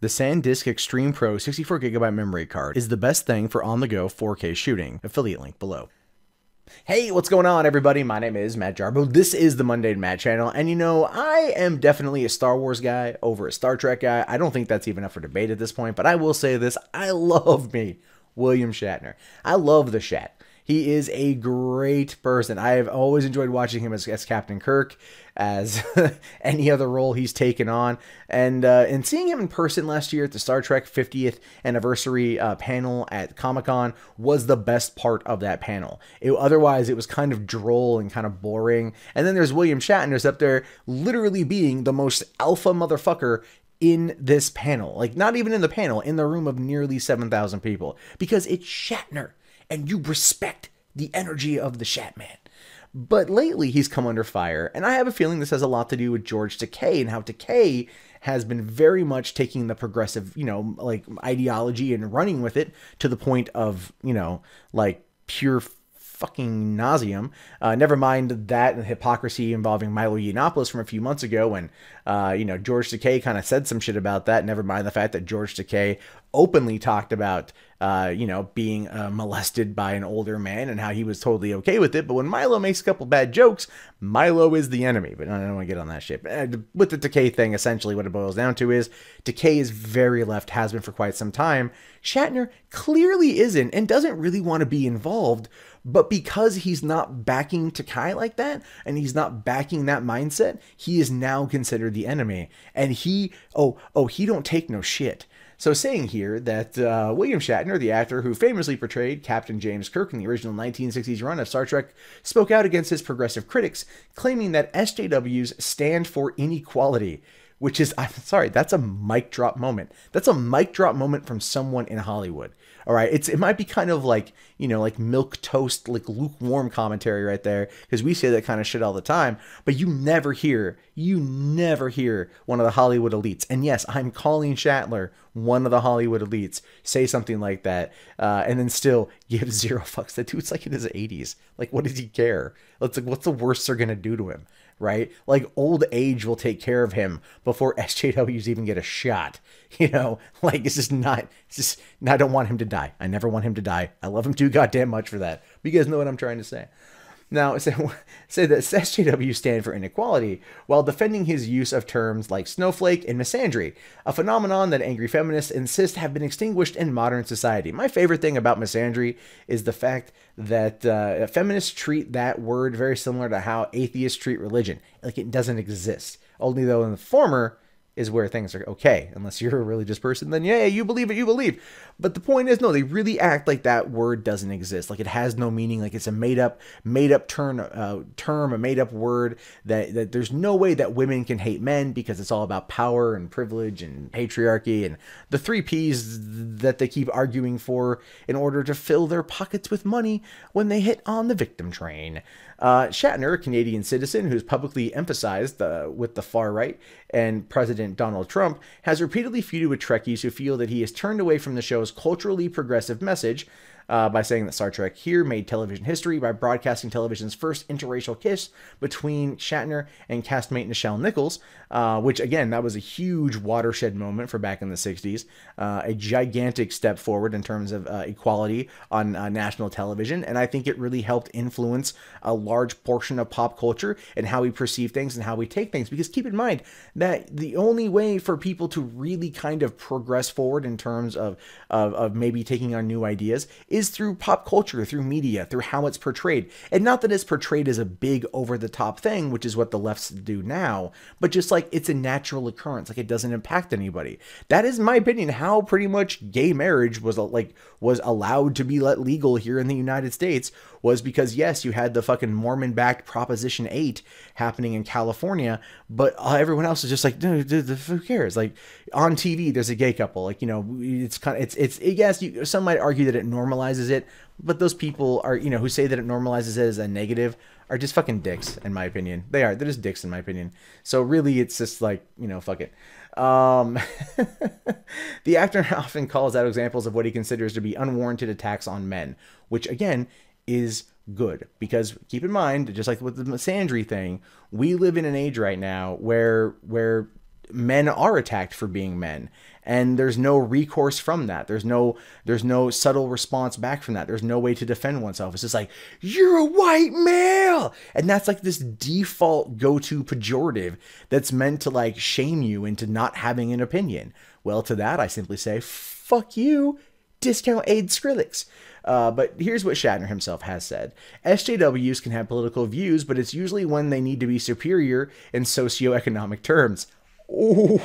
The SanDisk Extreme Pro 64GB memory card is the best thing for on-the-go 4K shooting. Affiliate link below. Hey, what's going on, everybody? My name is Matt Jarbo. This is the MundaneChats channel, and you know, I am definitely a Star Wars guy over a Star Trek guy. I don't think that's even up for debate at this point, but I will say this. I love me William Shatner. I love the Shat. He is a great person. I have always enjoyed watching him as Captain Kirk, as any other role he's taken on. And seeing him in person last year at the Star Trek 50th anniversary panel at Comic-Con was the best part of that panel. Otherwise, it was kind of droll and kind of boring. And then there's William Shatner's up there literally being the most alpha motherfucker in this panel. Like, not even in the panel, in the room of nearly 7,000 people. Because it's Shatner. And you respect the energy of the Shatman. But lately he's come under fire, and I have a feeling this has a lot to do with George Takei and how Takei has been very much taking the progressive, like ideology and running with it to the point of, like pure fucking nauseum. Never mind that and hypocrisy involving Milo Yiannopoulos from a few months ago when, George Takei kind of said some shit about that. Never mind the fact that George Takei openly talked about, being molested by an older man and how he was totally okay with it. But when Milo makes a couple bad jokes, Milo is the enemy. But I don't want to get on that shit. But with the Takei thing, essentially what it boils down to is Takei is very left, has been for quite some time. Shatner clearly isn't and doesn't really want to be involved. But because he's not backing Takei like that, and he's not backing that mindset, he is now considered the enemy. And he don't take no shit. So saying here that William Shatner, the actor who famously portrayed Captain James Kirk in the original 1960s run of Star Trek, spoke out against his progressive critics, claiming that SJWs stand for inequality, which is, I'm sorry, that's a mic drop moment. That's a mic drop moment from someone in Hollywood. All right, it might be kind of like, like milk toast, like lukewarm commentary right there, because we say that kind of shit all the time, but you never hear one of the Hollywood elites, and yes, I'm calling Shatner one of the Hollywood elites, say something like that, and then still give zero fucks. That dude's like in his 80s. Like, what does he care? What's the worst they're gonna do to him? Right? Like, old age will take care of him before SJWs even get a shot. Like, I don't want him to die. I never want him to die. I love him too goddamn much for that. But you guys know what I'm trying to say. Now, say that SJW stand for inequality while defending his use of terms like snowflake and misandry, a phenomenon that angry feminists insist have been extinguished in modern society. My favorite thing about misandry is the fact that feminists treat that word very similar to how atheists treat religion. Like, it doesn't exist. Only though in the former is where things are okay. Unless you're a religious person, then yeah, you believe what you believe. But the point is, no, they really act like that word doesn't exist. Like, it has no meaning. Like, it's a made up term, a made up word that there's no way that women can hate men because it's all about power and privilege and patriarchy and the 3 Ps that they keep arguing for in order to fill their pockets with money when they hit on the victim train. Shatner, a Canadian citizen who's publicly emphasized with the far right and President Donald Trump, has repeatedly feuded with Trekkies who feel that he has turned away from the show's culturally progressive message by saying that Star Trek here made television history by broadcasting television's first interracial kiss between Shatner and castmate Nichelle Nichols, which, again, that was a huge watershed moment for back in the 60s, a gigantic step forward in terms of equality on national television, and I think it really helped influence a large portion of pop culture and how we perceive things and how we take things, because keep in mind that the only way for people to really kind of progress forward in terms of maybe taking on new ideas is through pop culture, through media, through how it's portrayed. And not that it's portrayed as a big over-the-top thing, which is what the lefts do now, but just like it's a natural occurrence, like it doesn't impact anybody. That is, in my opinion, how pretty much gay marriage was allowed to be let legal here in the United States, was because, yes, you had the fucking Mormon-backed Proposition 8 happening in California, but everyone else is just like, dude, who cares? Like, on TV, there's a gay couple. Like, it's kind of, yes, some might argue that it normalizes it, but those people are, who say that it normalizes it as a negative are just fucking dicks, in my opinion. They're just dicks, in my opinion. So really, it's just like, fuck it. The actor often calls out examples of what he considers to be unwarranted attacks on men, which, again, is good, because keep in mind, just like with the misandry thing, we live in an age right now where men are attacked for being men, And there's no recourse from that. There's no subtle response back from that. There's no way to defend oneself. It's just like, you're a white male. And that's like this default go-to pejorative that's meant to like shame you into not having an opinion. Well, to that, I simply say, fuck you, discount aid Skrillex. But here's what Shatner himself has said. SJWs can have political views, but it's usually when they need to be superior in socioeconomic terms. Ooh,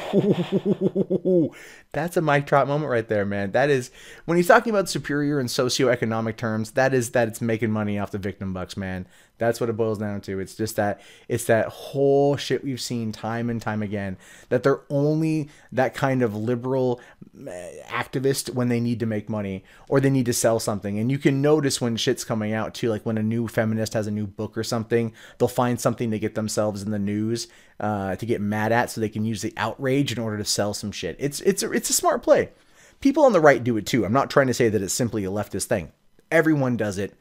that's a mic drop moment right there, man. That is, when he's talking about superior in socioeconomic terms, that is that it's making money off the victim bucks, man. That's what it boils down to. It's just that, it's that whole shit we've seen time and time again, that they're only that kind of liberal activist when they need to make money or they need to sell something. And you can notice when shit's coming out too, like when a new feminist has a new book or something, they'll find something to get themselves in the news to get mad at so they can use the outrage in order to sell some shit. It's a smart play. People on the right do it too. I'm not trying to say that it's simply a leftist thing. Everyone does it.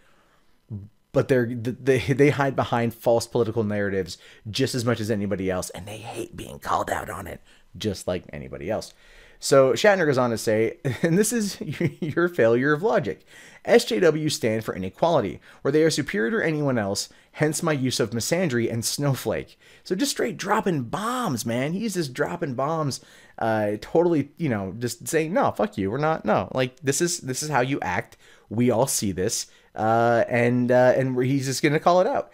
But they hide behind false political narratives just as much as anybody else, and they hate being called out on it, just like anybody else. So Shatner goes on to say, and this is your failure of logic. SJW stand for inequality, where they are superior to anyone else, hence my use of misandry and snowflake. So just straight dropping bombs, man. He's just dropping bombs, totally, you know, just saying, no, fuck you, we're not, no. Like, this is how you act. We all see this. And he's just going to call it out.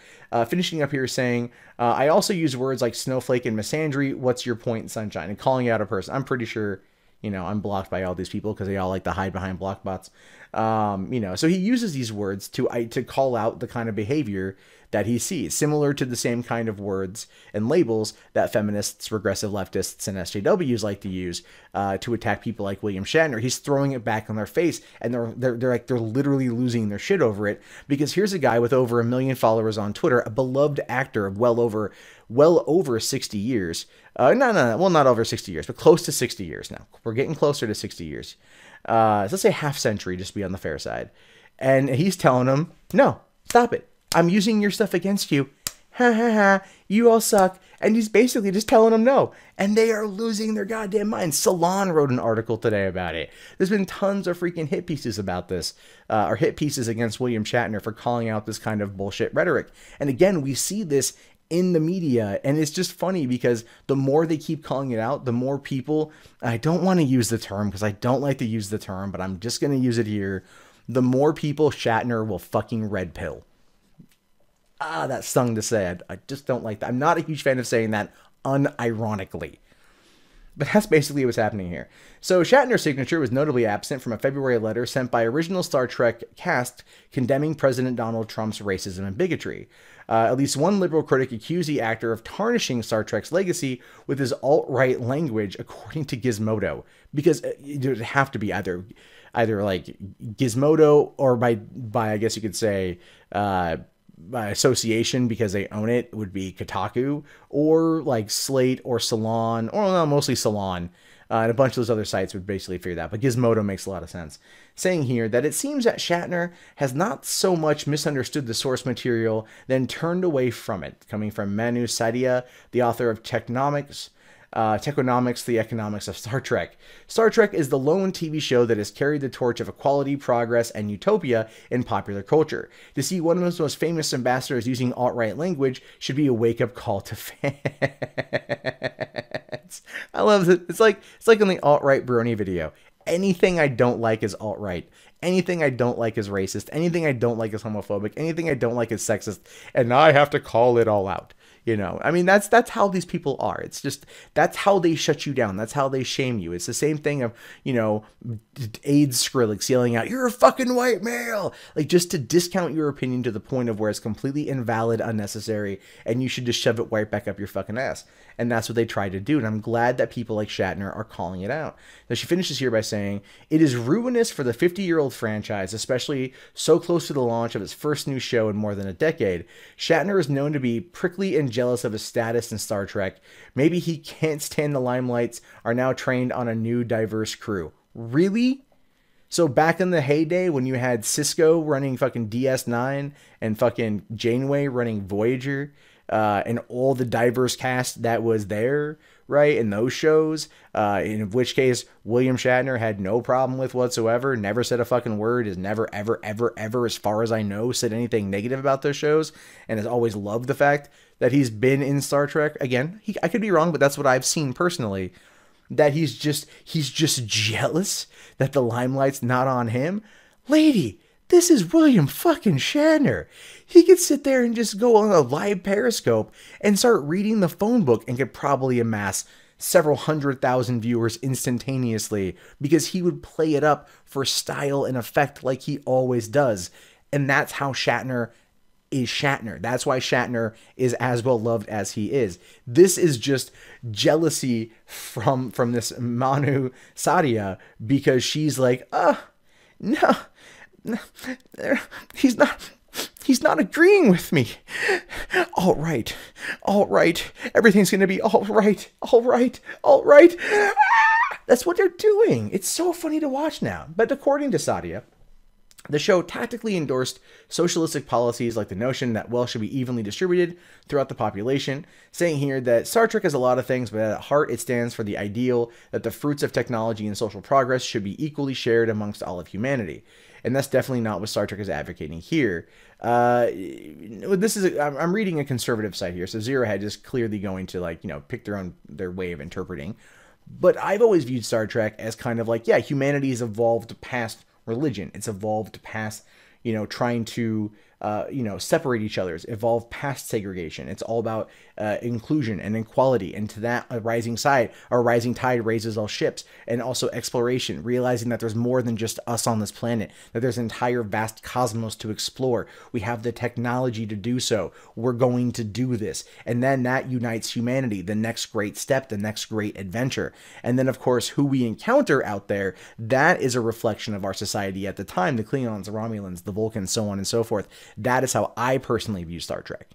Finishing up here saying, I also use words like snowflake and misandry. What's your point, sunshine? And calling out a person. I'm pretty sure, you know, I'm blocked by all these people because they all like to hide behind block bots. You know, so he uses these words to call out the kind of behavior that he sees, similar to the same kind of words and labels that feminists, progressive leftists, and SJWs like to use to attack people like William Shatner. He's throwing it back on their face, and they're literally losing their shit over it, because here's a guy with over 1 million followers on Twitter, a beloved actor of well over 60 years. Well, not over 60 years, but close to 60 years now. We're getting closer to 60 years. So let's say half century, just to be on the fair side. And he's telling them, no, stop it. I'm using your stuff against you. Ha ha ha. You all suck. And he's basically just telling them no. And they are losing their goddamn minds. Salon wrote an article today about it. There's been tons of freaking hit pieces about this, or hit pieces against William Shatner for calling out this kind of bullshit rhetoric. And again, we see this in the media, and it's just funny because the more they keep calling it out, the more people, I don't want to use the term because I don't like to use the term, but I'm just going to use it here. The more people Shatner will fucking red pill. That stung to say. I just don't like that. I'm not a huge fan of saying that unironically. But that's basically what's happening here. So Shatner's signature was notably absent from a February letter sent by original Star Trek cast condemning President Donald Trump's racism and bigotry. At least one liberal critic accused the actor of tarnishing Star Trek's legacy with his alt-right language, according to Gizmodo. Because it would have to be either like Gizmodo or by I guess you could say by association, because they own it, would be Kotaku, or like Slate or Salon, or no, mostly Salon, and a bunch of those other sites would basically figure that. But Gizmodo makes a lot of sense. Saying here that it seems that Shatner has not so much misunderstood the source material, then turned away from it, coming from Manu Saadia, the author of Techonomics, the Economics of Star Trek. Star Trek is the lone TV show that has carried the torch of equality, progress, and utopia in popular culture. To see one of its most famous ambassadors using alt-right language should be a wake-up call to fans. I love it. It's like in the alt-right brony video. Anything I don't like is alt-right. Anything I don't like is racist. Anything I don't like is homophobic. Anything I don't like is sexist. And now I have to call it all out. You know, I mean, that's how these people are. It's just, that's how they shut you down. That's how they shame you. It's the same thing of, you know, AIDS Skrillex yelling out, you're a fucking white male. Like, just to discount your opinion to the point of where it's completely invalid, unnecessary, and you should just shove it right back up your fucking ass. And that's what they try to do. And I'm glad that people like Shatner are calling it out. Now, she finishes here by saying, it is ruinous for the 50-year-old franchise, especially so close to the launch of its first new show in more than a decade. Shatner is known to be prickly and jealous of his status in Star Trek. Maybe he can't stand the limelights, are now trained on a new diverse crew. Really? So back in the heyday when you had Cisco running fucking DS9 and fucking Janeway running Voyager, and all the diverse cast that was there, right, in those shows, in which case William Shatner had no problem with whatsoever, never said a fucking word, has never, ever, ever, ever, as far as I know, said anything negative about those shows, and has always loved the fact that he's been in Star Trek. Again, I could be wrong, but that's what I've seen personally, that he's just jealous that the limelight's not on him. Lady, this is William fucking Shatner. He could sit there and just go on a live Periscope and start reading the phone book and could probably amass several 100,000 viewers instantaneously because he would play it up for style and effect like he always does. And that's how Shatner is Shatner. That's why Shatner is as well loved as he is. This is just jealousy from this Manu Sadia because she's like, no, he's not agreeing with me. All right. Everything's going to be all right. That's what they're doing. It's so funny to watch now. But according to Sadia, the show tactically endorsed socialistic policies like the notion that wealth should be evenly distributed throughout the population, saying here that Star Trek is a lot of things, but at heart it stands for the ideal that the fruits of technology and social progress should be equally shared amongst all of humanity. And that's definitely not what Star Trek is advocating here. I'm reading a conservative site here, so Zero Hedge is clearly going to pick their way of interpreting. But I've always viewed Star Trek as kind of like, yeah, humanity has evolved past religion. It's evolved past, trying to, separate each other. It's evolved past segregation. It's all about inclusion and equality. And to that, a rising tide raises all ships. And also exploration, realizing that there's more than just us on this planet, that there's an entire vast cosmos to explore. We have the technology to do so. We're going to do this. And then that unites humanity, the next great step, the next great adventure. And then, of course, who we encounter out there, that is a reflection of our society at the time, the Klingons, the Romulans, the Vulcans, so on and so forth. That is how I personally view Star Trek,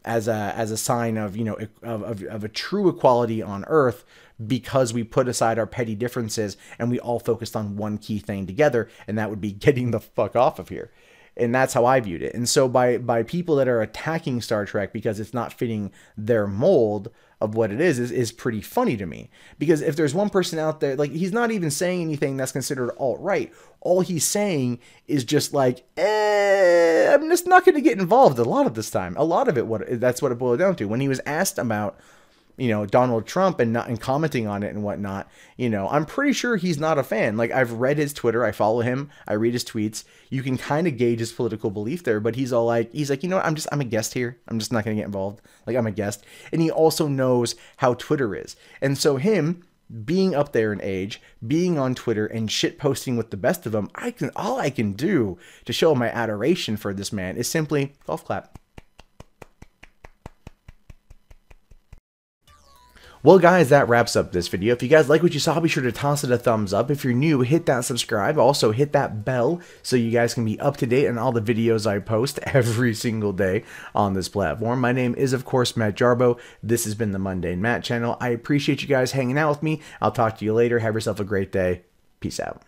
as a sign of a true equality on Earth, because we put aside our petty differences and we all focused on one key thing together, and that would be getting the fuck off of here. And that's how I viewed it. And so by people that are attacking Star Trek because it's not fitting their mold of what it is pretty funny to me. Because if there's one person out there, like, he's not even saying anything that's considered alt-right. All he's saying is just like, I'm just not going to get involved a lot of this time. A lot of it, that's what it boiled down to. When he was asked about, Donald Trump and commenting on it and whatnot, I'm pretty sure he's not a fan. Like, I've read his Twitter, I follow him, I read his tweets. You can kind of gauge his political belief there, but he's like, what? I'm a guest here. I'm just not going to get involved. Like, I'm a guest. And he also knows how Twitter is. And so him being up there in age, being on Twitter and shit posting with the best of them, all I can do to show my adoration for this man is simply golf clap. Well, guys, that wraps up this video. If you guys like what you saw, be sure to toss it a thumbs up. If you're new, hit that subscribe. Also, hit that bell so you guys can be up to date on all the videos I post every single day on this platform. My name is, of course, Matt Jarbo. This has been the Mundane Matt channel. I appreciate you guys hanging out with me. I'll talk to you later. Have yourself a great day. Peace out.